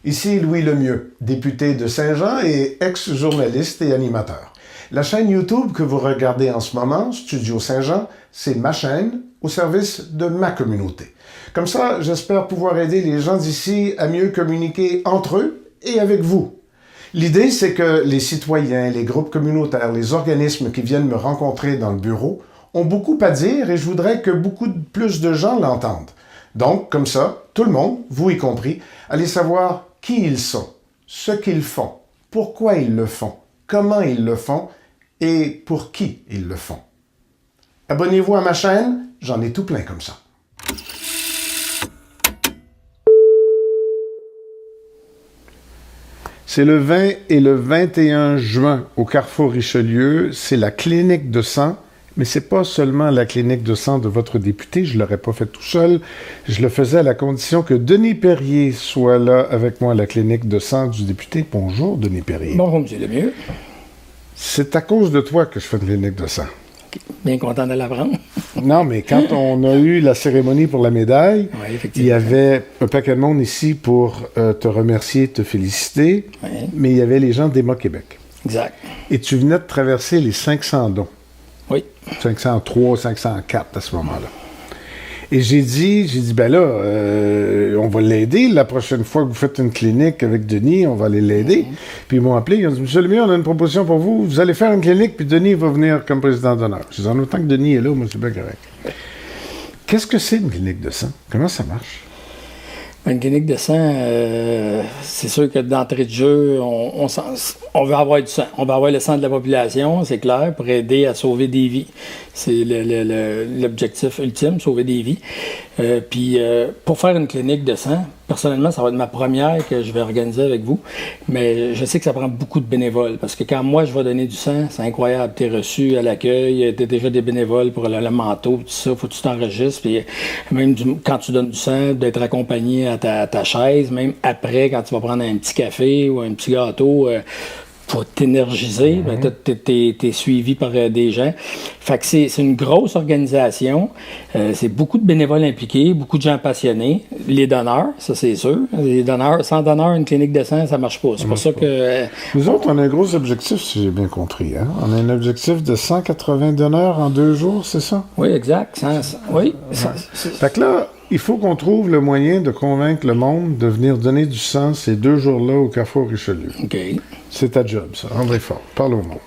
Ici Louis Lemieux, député de Saint-Jean et ex-journaliste et animateur. La chaîne YouTube que vous regardez en ce moment, Studio Saint-Jean, c'est ma chaîne au service de ma communauté. Comme ça, j'espère pouvoir aider les gens d'ici à mieux communiquer entre eux et avec vous. L'idée, c'est que les citoyens, les groupes communautaires, les organismes qui viennent me rencontrer dans le bureau ont beaucoup à dire et je voudrais que beaucoup plus de gens l'entendent. Donc, comme ça, tout le monde, vous y compris, allez savoir qui ils sont, ce qu'ils font, pourquoi ils le font, comment ils le font et pour qui ils le font. Abonnez-vous à ma chaîne, j'en ai tout plein comme ça. C'est le 20 et le 21 juin au Carrefour Richelieu. C'est la clinique de sang, mais c'est pas seulement la clinique de sang de votre député. Je l'aurais pas fait tout seul. Je le faisais à la condition que Denis Perrier soit là avec moi à la clinique de sang du député. Bonjour, Denis Perrier. Bonjour, M. Lemieux. C'est à cause de toi que je fais une clinique de sang. Bien content de l'apprendre. Non, mais quand on a eu la cérémonie pour la médaille, il y avait un paquet de monde ici pour te remercier, te féliciter, mais il y avait les gens d'Emma Québec. Exact. Et tu venais de traverser les 500 dons. Oui. 503, 504 à ce moment-là. Et j'ai dit, ben là, on va l'aider. La prochaine fois que vous faites une clinique avec Denis, on va aller l'aider. Puis ils m'ont appelé, ils ont dit, Monsieur Lemieux, on a une proposition pour vous. Vous allez faire une clinique, puis Denis va venir comme président d'honneur. J'ai dit, en autant que Denis est là, moi, c'est bien correct. Qu'est-ce que c'est une clinique de sang? Comment ça marche? Une clinique de sang, c'est sûr que d'entrée de jeu, on veut avoir du sang. On veut avoir le sang de la population, c'est clair, pour aider à sauver des vies. C'est l'objectif ultime, sauver des vies. Puis pour faire une clinique de sang, personnellement, ça va être ma première que je vais organiser avec vous. Mais je sais que ça prend beaucoup de bénévoles. Parce que quand moi, je vais donner du sang, c'est incroyable. Tu es reçu à l'accueil, tu as déjà des bénévoles pour le manteau, tout ça. Faut que tu t'enregistres. Puis même quand tu donnes du sang, d'être accompagné à ta chaise. Même après, quand tu vas prendre un petit café ou un petit gâteau, pour t'énergiser, t'es suivi par des gens. Fait que c'est une grosse organisation. C'est beaucoup de bénévoles impliqués, beaucoup de gens passionnés. Les donneurs, ça c'est sûr. Les donneurs, sans donneurs, une clinique de sang, ça marche pas. C'est pour ça que... Nous autres, on a un gros objectif, si j'ai bien compris. Hein? On a un objectif de 180 donneurs en 2 jours, c'est ça? Oui, exact. Oui. Fait que là, il faut qu'on trouve le moyen de convaincre le monde de venir donner du sang ces 2 jours-là au Carrefour Richelieu. OK. C'est ta job, ça. André Fort, parle au monde.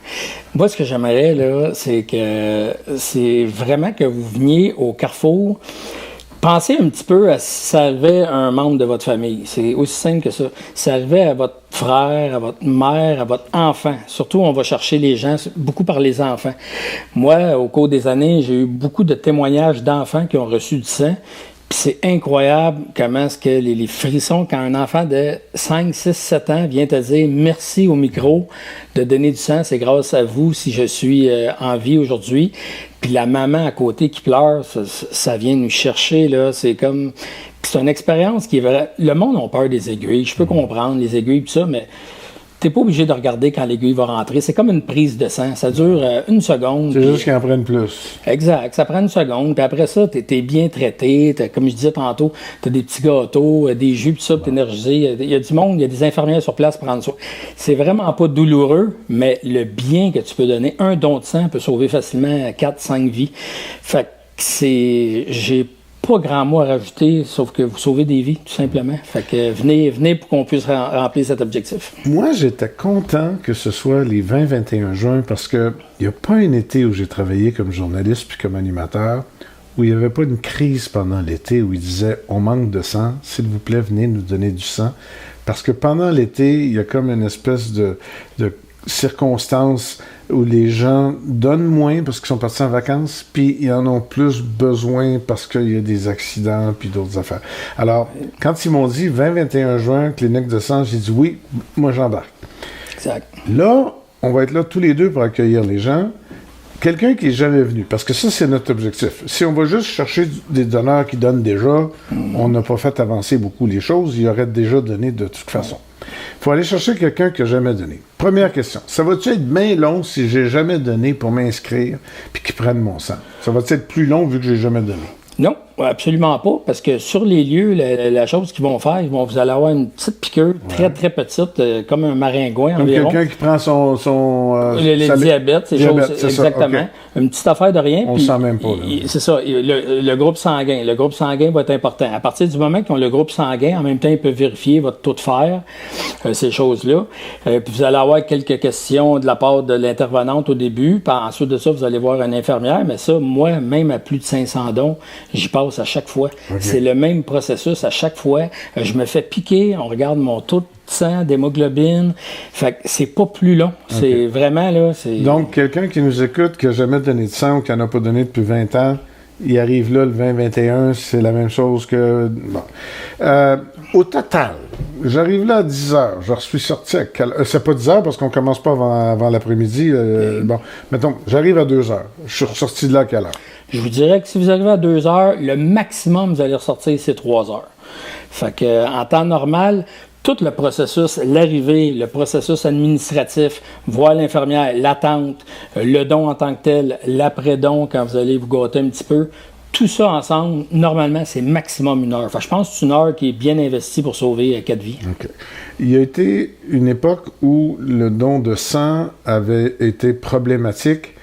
Moi, ce que j'aimerais, là, c'est vraiment que vous veniez au Carrefour. Pensez un petit peu à si ça arrivait à un membre de votre famille. C'est aussi simple que ça. Si ça arrivait à votre frère, à votre mère, à votre enfant. Surtout, on va chercher les gens, beaucoup par les enfants. Moi, au cours des années, j'ai eu beaucoup de témoignages d'enfants qui ont reçu du sang. Puis c'est incroyable comment est-ce que les frissons, quand un enfant de 5, 6, 7 ans vient te dire merci au micro de donner du sang, c'est grâce à vous si je suis en vie aujourd'hui. Puis la maman à côté qui pleure, ça vient nous chercher, là. C'est comme... Puis c'est une expérience qui est vraie. Le monde a peur des aiguilles. Je peux comprendre les aiguilles et tout ça, mais... T'es pas obligé de regarder quand l'aiguille va rentrer. C'est comme une prise de sang. Ça dure 1 seconde. C'est juste qu'ils en prennent plus. Exact. Ça prend 1 seconde. Puis après ça, t'es bien traité. Comme je disais tantôt, t'as des petits gâteaux, des jus, tout ça, pour t'énergiser. Il y a du monde, il y a des infirmières sur place pour prendre soin. C'est vraiment pas douloureux, mais le bien que tu peux donner, un don de sang peut sauver facilement 4-5 vies. Fait que j'ai pas grand mot à rajouter, sauf que vous sauvez des vies, tout simplement. Fait que venez pour qu'on puisse remplir cet objectif. Moi, j'étais content que ce soit les 20-21 juin parce que il n'y a pas un été où j'ai travaillé comme journaliste puis comme animateur où il n'y avait pas une crise pendant l'été où ils disaient « On manque de sang, s'il vous plaît, venez nous donner du sang. » Parce que pendant l'été, il y a comme une espèce de circonstances où les gens donnent moins parce qu'ils sont partis en vacances, puis ils en ont plus besoin parce qu'il y a des accidents puis d'autres affaires. Alors, quand ils m'ont dit 20-21 juin, clinique de sang, j'ai dit oui, moi j'embarque. Exact. Là, on va être là tous les deux pour accueillir les gens. Quelqu'un qui n'est jamais venu, parce que ça, c'est notre objectif. Si on va juste chercher des donneurs qui donnent déjà, on n'a pas fait avancer beaucoup les choses, il aurait déjà donné de toute façon. Il faut aller chercher quelqu'un qui n'a jamais donné. Première question, ça va-tu être bien long si j'ai jamais donné pour m'inscrire puis qu'ils prennent mon sang? Ça va-tu être plus long vu que j'ai jamais donné? Non, absolument pas, parce que sur les lieux, la chose qu'ils vont faire, vous allez avoir une petite piqûre, très, très petite, comme un maringouin comme environ. Quelqu'un qui prend son le diabète, ces diabète, choses, c'est exactement. Ça, okay. Une petite affaire de rien. On ne sent même pas. C'est ça, le groupe sanguin. Le groupe sanguin va être important. À partir du moment qu'ils ont le groupe sanguin, en même temps, ils peuvent vérifier votre taux de fer, ces choses-là. Puis vous allez avoir quelques questions de la part de l'intervenante au début. Puis ensuite de ça, vous allez voir une infirmière. Mais ça, moi, même à plus de 500 dons, j'y passe à chaque fois. Okay. C'est le même processus à chaque fois. Je me fais piquer, on regarde mon taux de sang, d'hémoglobine. Fait que c'est pas plus long. Okay. C'est vraiment, là, c'est... Donc, quelqu'un qui nous écoute, qui n'a jamais donné de sang ou qui n'en a pas donné depuis 20 ans, il arrive là, le 20-21, c'est la même chose que... Bon. Au total, j'arrive là à 10 heures. Je suis sorti à... c'est pas 10 heures parce qu'on commence pas avant l'après-midi. Bon, mettons, j'arrive à 2 heures. Je suis ressorti de là à quelle heure? Je vous dirais que si vous arrivez à 2 heures, le maximum vous allez ressortir, c'est 3 heures. Fait que, en temps normal, tout le processus, l'arrivée, le processus administratif, voir l'infirmière, l'attente, le don en tant que tel, l'après-don, quand vous allez vous gâter un petit peu, tout ça ensemble, normalement, c'est maximum 1 heure. Enfin, je pense que c'est 1 heure qui est bien investie pour sauver 4 vies. Okay. Il y a été une époque où le don de sang avait été problématique.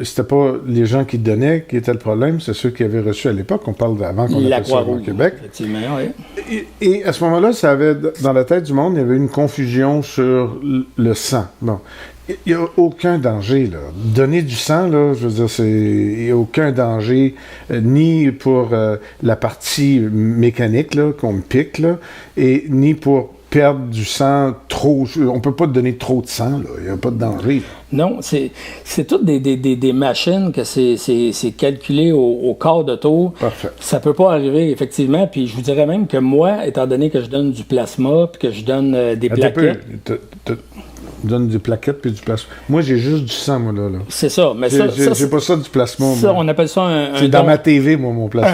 C'était pas les gens qui donnaient qui étaient le problème, c'est ceux qui avaient reçu à l'époque. On parle d'avant qu'on appelait ça au Québec. Effectivement, oui. Et à ce moment-là, ça avait, dans la tête du monde, il y avait une confusion sur le sang. Bon. Il n'y a aucun danger, là. Donner du sang, là, je veux dire, il n'y a aucun danger, ni pour la partie mécanique, là, qu'on me pique, là, et ni pour perdre du sang trop... On peut pas donner trop de sang, là. Il n'y a pas de danger. Non, c'est toutes des machines que c'est calculé au quart de tour. Parfait. Ça peut pas arriver, effectivement. Puis je vous dirais même que moi, étant donné que je donne du plasma, puis que je donne des plaquettes... Donne des plaquettes puis du plasma. Moi, j'ai juste du sang, moi, là. C'est ça. Mais j'ai pas ça du plasma, ça, moi. on appelle ça un c'est dans ma TV, moi, mon plasma.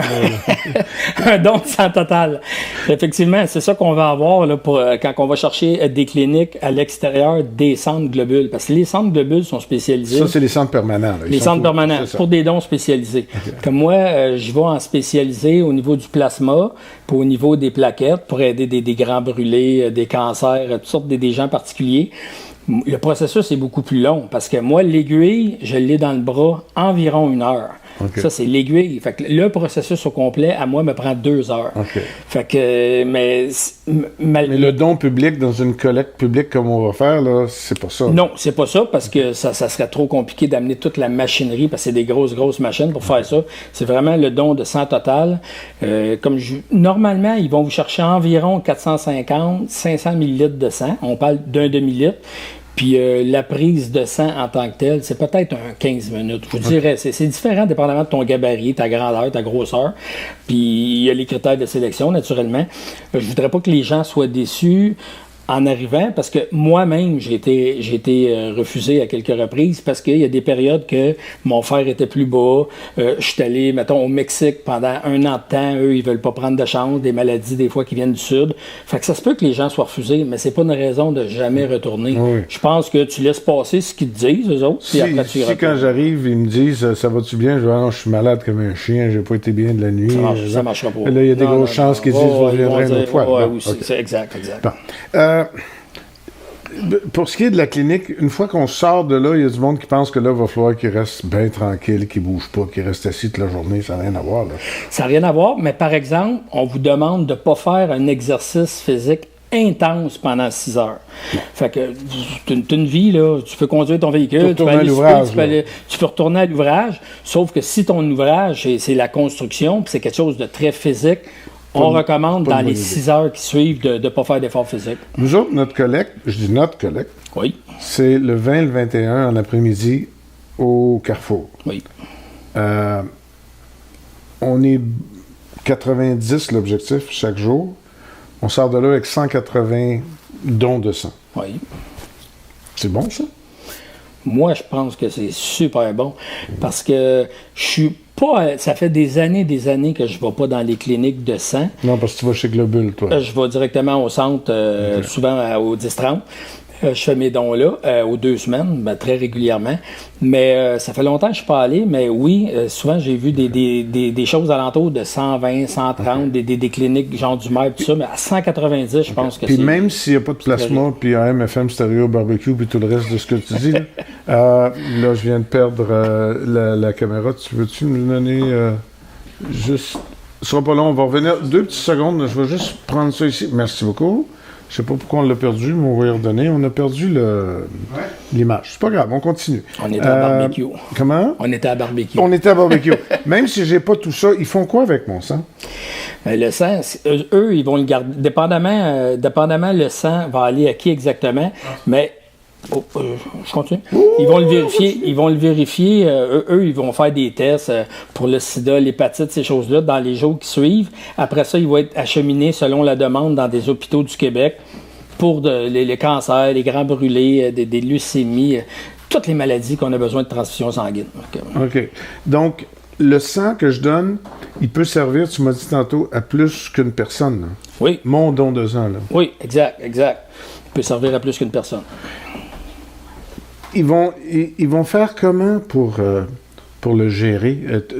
Un don de sang total. Effectivement, c'est ça qu'on va avoir là, quand on va chercher des cliniques à l'extérieur des centres globules. Parce que les centres globules sont spécialisés. Ça, c'est les centres permanents. Là. Les centres permanents, pour des dons spécialisés. Okay. Comme moi, je vais en spécialiser au niveau du plasma, puis au niveau des plaquettes, pour aider des grands brûlés, des cancers, toutes sortes des gens particuliers. Le processus est beaucoup plus long parce que moi, l'aiguille, je l'ai dans le bras environ 1 heure. Okay. Ça, c'est l'aiguille. Fait que le processus au complet, à moi, me prend 2 heures. Okay. Fait que, mais le don public dans une collecte publique comme on va faire, là, c'est pas ça. Non, c'est pas ça parce que ça serait trop compliqué d'amener toute la machinerie parce que c'est des grosses machines pour faire ça. C'est vraiment le don de sang total. Normalement, ils vont vous chercher environ 450-500 millilitres de sang. On parle d'un demi-litre. Puis la prise de sang en tant que telle, c'est peut-être un 15 minutes. Je vous dirais, c'est différent dépendamment de ton gabarit, ta grandeur, ta grosseur. Puis il y a les critères de sélection, naturellement. Je voudrais pas que les gens soient déçus en arrivant, parce que moi-même, j'ai été refusé à quelques reprises parce qu'il y a des périodes que mon fer était plus bas. Je suis allé, mettons, au Mexique pendant 1 an de temps. Eux, ils veulent pas prendre de chance, des maladies des fois qui viennent du Sud. Fait que ça se peut que les gens soient refusés, mais c'est pas une raison de jamais retourner. Oui. Je pense que tu laisses passer ce qu'ils te disent, eux autres, puis après tu y retournes. Quand j'arrive, ils me disent « Ça va-tu bien? » Je dis « Ah non, je suis malade comme un chien, j'ai pas été bien de la nuit. » Ça marchera pas. Là, il y a des grosses chances qu'ils disent « Vous reviendrez une autre fois. » Oui, c'est exact. Bon. Pour ce qui est de la clinique, une fois qu'on sort de là, il y a du monde qui pense que là, il va falloir qu'il reste bien tranquille, qu'il bouge pas, qu'il reste assis toute la journée. Ça n'a rien à voir, là. Ça n'a rien à voir, mais par exemple, on vous demande de ne pas faire un exercice physique intense pendant 6 heures. Fait que tu as une vie, là, tu peux conduire ton véhicule, tu peux retourner à l'ouvrage, sauf que si ton ouvrage, c'est la construction, puis c'est quelque chose de très physique, on recommande dans les 6 heures qui suivent de ne pas faire d'effort physique. Nous autres, notre collecte, je dis notre collecte, oui. C'est le 20 et le 21 en après-midi au Carrefour. Oui. On est 90 l'objectif chaque jour. On sort de là avec 180 dons de sang. Oui. C'est bon, ça? Moi, je pense que c'est super bon parce que je suis pas... Ça fait des années que je ne vais pas dans les cliniques de sang. Non, parce que tu vas chez Globule, toi. Je vais directement au centre, souvent au 10-30. Je fais mes dons-là aux 2 semaines, très régulièrement. Mais ça fait longtemps que je suis pas allé, mais oui, souvent j'ai vu des choses alentour de 120, 130, des cliniques genre du maire, tout ça, mais à 190, je pense que puis c'est... même s'il n'y a pas de plasma, puis AM, FM, stéréo, barbecue, puis tout le reste de ce que tu dis, là, je viens de perdre la caméra. Veux-tu me donner juste... Ce sera pas long, on va revenir 2 petites secondes. Je vais juste prendre ça ici. Merci beaucoup. Je sais pas pourquoi on l'a perdu, mais on va y redonner. On a perdu l'image. C'est pas grave, on continue. On était à barbecue. Comment? On était à barbecue. On était à barbecue. Même si j'ai pas tout ça, ils font quoi avec mon sang? Le sang, eux, ils vont le garder. Dépendamment, le sang va aller à qui exactement, mais... je continue. Ils vont le vérifier. Eux, ils vont faire des tests pour le sida, l'hépatite, ces choses-là, dans les jours qui suivent. Après ça, ils vont être acheminés selon la demande dans des hôpitaux du Québec pour les cancers, les grands brûlés, des leucémies, toutes les maladies qu'on a besoin de transfusion sanguine. OK. Donc, le sang que je donne, il peut servir, tu m'as dit tantôt, à plus qu'une personne. Là. Oui. Mon don de sang, là. Oui, exact. Il peut servir à plus qu'une personne. Ils vont faire comment pour le gérer?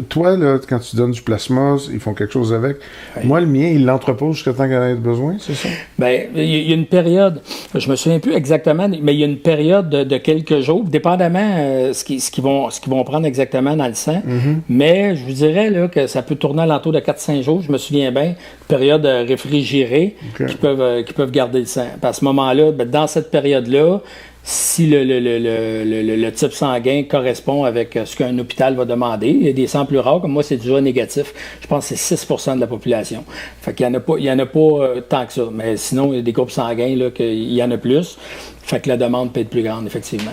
Toi, là, quand tu donnes du plasma, ils font quelque chose avec. Oui. Moi, le mien, ils l'entreposent jusqu'à temps qu'il en ait besoin, c'est ça? Bien, il y a une période, je me souviens plus exactement, mais il y a une période de quelques jours, dépendamment ce qu'ils vont prendre exactement dans le sang. Mm-hmm. Mais je vous dirais là, que ça peut tourner à l'entour de 4-5 jours, je me souviens bien, période réfrigérée, okay. qui peuvent garder le sang. Puis à ce moment-là, dans cette période-là, si le type sanguin correspond avec ce qu'un hôpital va demander. Il y a des sangs plus rares, comme moi, c'est du A négatif. Je pense que c'est 6% de la population. Fait qu'il y en a pas tant que ça. Mais sinon, il y a des groupes sanguins, là, qu'il y en a plus. Fait que la demande peut être plus grande, effectivement.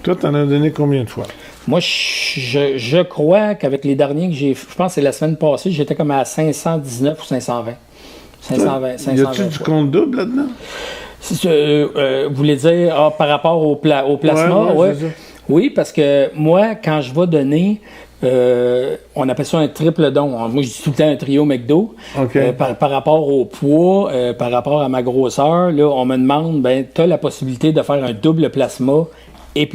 Toi, tu en as donné combien de fois? Moi, je crois qu'avec les derniers que j'ai... Je pense que c'est la semaine passée, j'étais comme à 519 ou 520. 520. Y a-tu du compte double là-dedans? Vous voulez dire par rapport au plasma? Ouais. Oui, parce que moi, quand je vais donner, on appelle ça un triple don. Moi, je dis tout le temps un trio McDo. Okay. Par rapport au poids, par rapport à ma grosseur, là, on me demande, tu as la possibilité de faire un double plasma et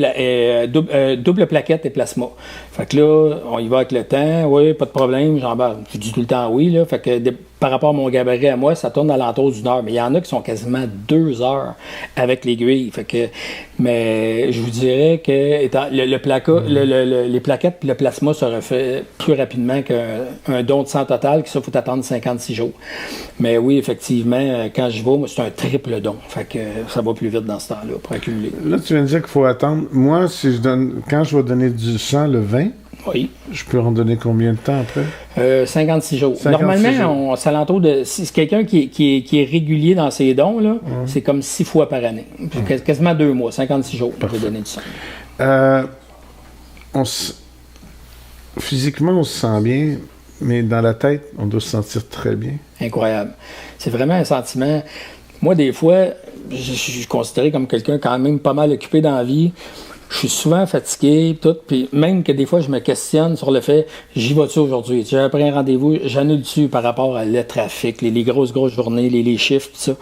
double plaquette et plasma. Fait que là, on y va avec le temps. Oui, pas de problème, j'embarque. Je dis tout le temps oui, là. Fait que par rapport à mon gabarit à moi, ça tourne à l'entour d'une heure. Mais il y en a qui sont quasiment 2 heures avec l'aiguille. Fait que, mais je vous dirais que les plaquettes et le plasma se refait plus rapidement qu'un don de sang total, que ça, il faut attendre 56 jours. Mais oui, effectivement, quand je vais, moi, c'est un triple don. Fait que ça va plus vite dans ce temps-là pour accumuler. Là, tu viens de dire qu'il faut attendre. Moi, quand je vais donner du sang le 20, oui. Je peux en donner combien de temps après? 56 jours. Normalement, c'est alentour de... Si c'est quelqu'un qui est régulier dans ses dons, là, c'est comme 6 fois par année. Quasiment 2 mois, 56 jours pour donner du sang. Physiquement, on se sent bien, mais dans la tête, on doit se sentir très bien. Incroyable. C'est vraiment un sentiment... Moi, des fois, je suis considéré comme quelqu'un quand même pas mal occupé dans la vie. Je suis souvent fatigué, tout, puis même que des fois, je me questionne sur le fait, j'y vais-tu aujourd'hui? J'ai pris un rendez-vous, j'annule-tu par rapport à le trafic, les grosses journées, les chiffres, tout ça.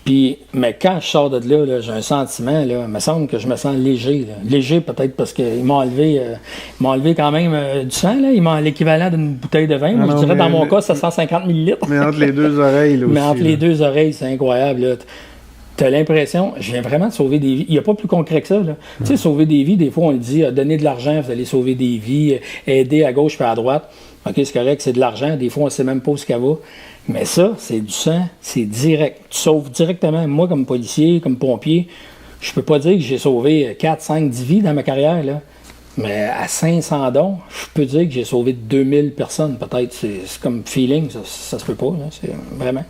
Puis, mais quand je sors de là, j'ai un sentiment, là, il me semble que je me sens léger. Là. Léger peut-être parce qu'ils m'ont enlevé quand même du sang, là. Ils m'ont l'équivalent d'une bouteille de vin. Moi, je dirais, dans mon cas, c'est 150 ml. Mais entre les 2 oreilles, là aussi. Mais entre les 2 oreilles, c'est incroyable, là. Tu as l'impression, je viens vraiment de sauver des vies. Il n'y a pas plus concret que ça. Tu sais, sauver des vies, des fois, on le dit, donner de l'argent, vous allez sauver des vies, aider à gauche et à droite. OK, c'est correct, c'est de l'argent. Des fois, on ne sait même pas où ça va. Mais ça, c'est du sang, c'est direct. Tu sauves directement. Moi, comme policier, comme pompier, je peux pas dire que j'ai sauvé 4, 5, 10 vies dans ma carrière, là. Mais à 500 dons, je peux dire que j'ai sauvé 2000 personnes, peut-être. C'est comme feeling, ça se peut pas, là. C'est vraiment...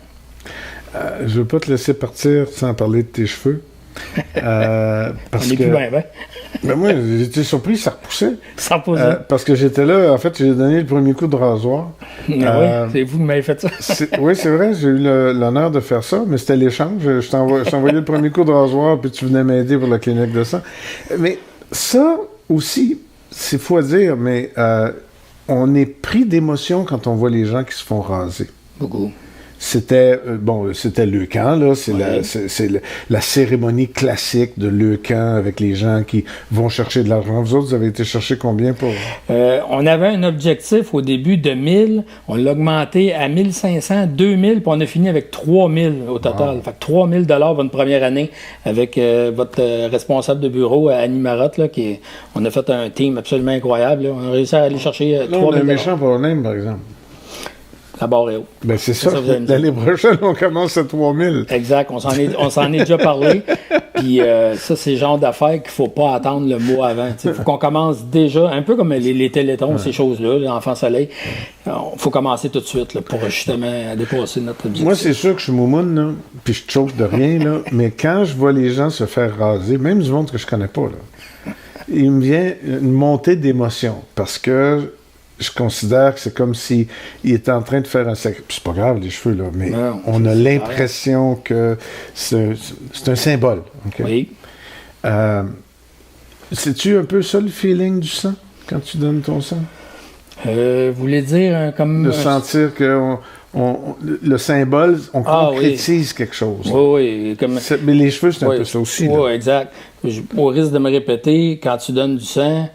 je veux pas te laisser partir sans parler de tes cheveux. Parce on est plus bien, ben moi, j'étais surpris, ça repoussait. Ça repoussait. Parce que j'étais là, en fait, j'ai donné le premier coup de rasoir. Oui, c'est vous qui m'avez fait ça. Oui, c'est vrai, j'ai eu l'honneur de faire ça, mais c'était l'échange. Je t'envoyais le premier coup de rasoir, puis tu venais m'aider pour la clinique de sang. Mais ça aussi, c'est fou à dire, mais on est pris d'émotion quand on voit les gens qui se font raser. Beaucoup. c'était c'était Leucan, là. C'est la cérémonie classique de Leucan avec les gens qui vont chercher de l'argent. Vous autres, vous avez été chercher combien pour... On avait un objectif au début de 1000. On l'a augmenté à 1500, 2000, puis on a fini avec 3000 au total. Wow. Fait que 3000 $ pour une première année avec votre responsable de bureau, Annie Marotte, là, on a fait un team absolument incroyable. Là. On a réussi à aller chercher 3000 $. On a un méchant problème, par exemple. La barre est haute. Ben c'est ça. L'année prochaine, on commence à 3000. Exact. On s'en est déjà parlé. Puis ça, c'est le genre d'affaires qu'il ne faut pas attendre le mois avant. Il faut qu'on commence déjà, un peu comme les télétons, ces choses-là, l'Enfant Soleil. Il faut commencer tout de suite là, pour justement dépasser notre objectif. Moi, c'est sûr que je suis moumoune, là, puis je te chauffe de rien, là, mais quand je vois les gens se faire raser, même du monde que je connais pas, là, il me vient une montée d'émotion parce que je considère que c'est comme s'il était en train de faire un sacrifice. C'est pas grave, les cheveux, là, mais non, on a l'impression que c'est un symbole. Okay? Oui. C'est-tu un peu ça le feeling du sang, quand tu donnes ton sang? Vous voulez dire comme... De sentir que le symbole, on concrétise quelque chose. Oui. Mais les cheveux, c'est un peu ça aussi. Oui, exact. Au risque de me répéter, quand tu donnes du sang...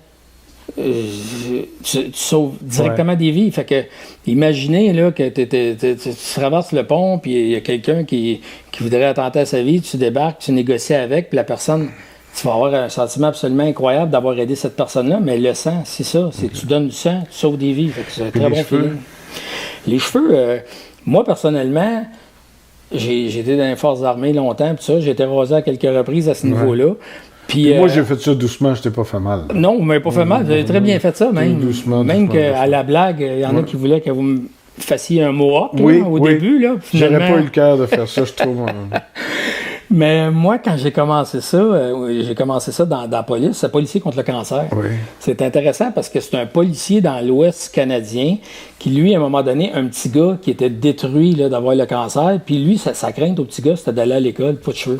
tu sauves directement des vies. Fait que, imaginez là, que tu traverses le pont, puis il y a quelqu'un qui voudrait attenter à sa vie, tu débarques, tu négocies avec, puis la personne, tu vas avoir un sentiment absolument incroyable d'avoir aidé cette personne-là, mais le sang, c'est ça. Tu donnes du sang, tu sauves des vies. Fait que c'est un très bon feeling. Les cheveux, moi, personnellement, j'ai été dans les forces armées longtemps, puis ça, j'ai été rasé à quelques reprises à ce niveau-là. Puis, moi, j'ai fait ça doucement, je t'ai pas fait mal. Non, vous m'avez pas fait mal. Vous avez très bien fait ça, même. Doucement. Même qu'à la blague, il y en a qui voulaient que vous me fassiez un mohawk au début. Là, j'aurais pas eu le cœur de faire ça, je trouve. Mais moi, quand j'ai commencé ça dans la police, c'est policier contre le cancer. Oui. C'est intéressant parce que c'est un policier dans l'Ouest canadien qui, lui, à un moment donné, un petit gars qui était détruit là, d'avoir le cancer, puis lui, sa crainte au petit gars, c'était d'aller à l'école, pas de cheveux.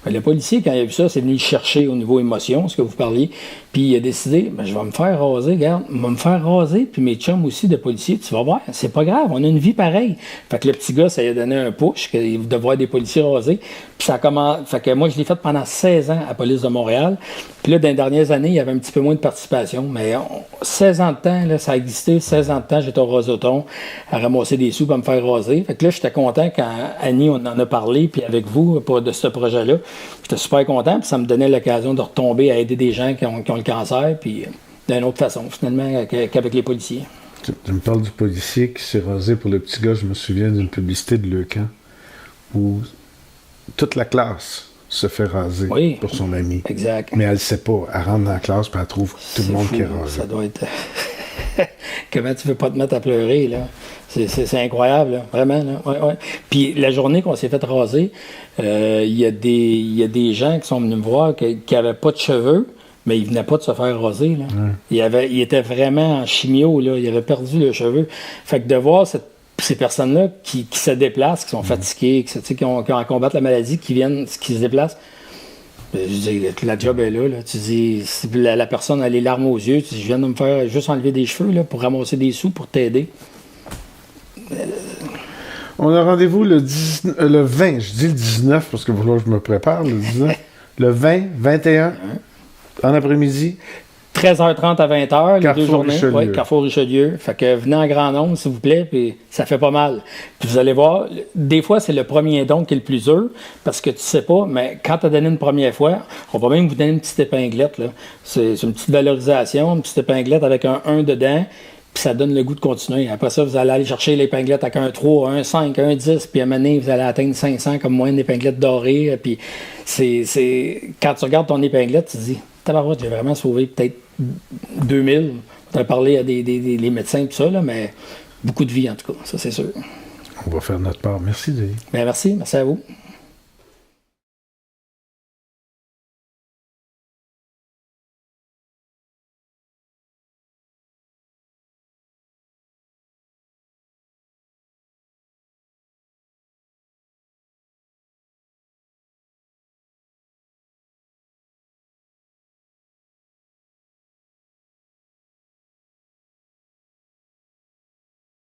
Ben, le policier, quand il a vu ça, c'est venu le chercher au niveau émotion, ce que vous parliez, puis il a décidé, je vais me faire raser, regarde, je vais me faire raser, puis mes chums aussi de policiers, tu vas voir, c'est pas grave, on a une vie pareille. Fait que le petit gars, ça lui a donné un push, de voir des policiers rasés, puis ça commence, fait que moi, je l'ai fait pendant 16 ans à la police de Montréal, puis là, dans les dernières années, il y avait un petit peu moins de participation, mais 16 ans de temps, là, ça a existé, 16 ans de temps, j'étais au Rosoton à ramasser des sous pour me faire raser. Fait que là, j'étais content quand Annie, on en a parlé, puis avec vous, de ce projet-là. J'étais super content, puis ça me donnait l'occasion de retomber à aider des gens qui ont le cancer, puis d'une autre façon, finalement, qu'avec les policiers. Tu me parles du policier qui s'est rasé pour le petit gars. Je me souviens d'une publicité de Leucan où toute la classe se fait raser pour son ami. Exact. Mais elle ne sait pas. Elle rentre dans la classe et elle trouve tout le monde qui est rasé. Ça doit être... Comment tu veux pas te mettre à pleurer, là? C'est incroyable, là. Vraiment. Là. Ouais. Puis la journée qu'on s'est fait raser, il y a des gens qui sont venus me voir qui n'avaient pas de cheveux, mais ils venaient pas de se faire raser. Là. Il était vraiment en chimio, là. Il avait perdu le cheveu. Fait que de voir ces personnes-là qui se déplacent, qui sont fatiguées, qui ont à combattre la maladie, qui se déplacent, je dis, la job est là. Tu dis, si la personne a les larmes aux yeux, tu dis, je viens de me faire juste enlever des cheveux là, pour ramasser des sous pour t'aider. On a rendez-vous le 20, je dis le 19 parce que là, je me prépare, le 19. Le 20, 21, en après-midi. 13h30 à 20h, les 2 journées. Richelieu. Carrefour Richelieu. Fait que venez en grand nombre, s'il vous plaît, puis ça fait pas mal. Puis vous allez voir, des fois, c'est le premier don qui est le plus dur, parce que tu sais pas, mais quand tu as donné une première fois, on va même vous donner une petite épinglette, là. C'est une petite valorisation, une petite épinglette avec un 1 dedans, puis ça donne le goût de continuer. Après ça, vous allez aller chercher l'épinglette avec un 3, un 5, un 10, puis à un moment donné, vous allez atteindre 500 comme moyenne d'épinglette dorée, puis quand tu regardes ton épinglette, tu te dis, tabarouette, j'ai vraiment sauvé peut-être 2000. On a parlé à des médecins et tout ça, là, mais beaucoup de vie en tout cas, ça c'est sûr. On va faire notre part. Merci, Denis. Bien, merci à vous.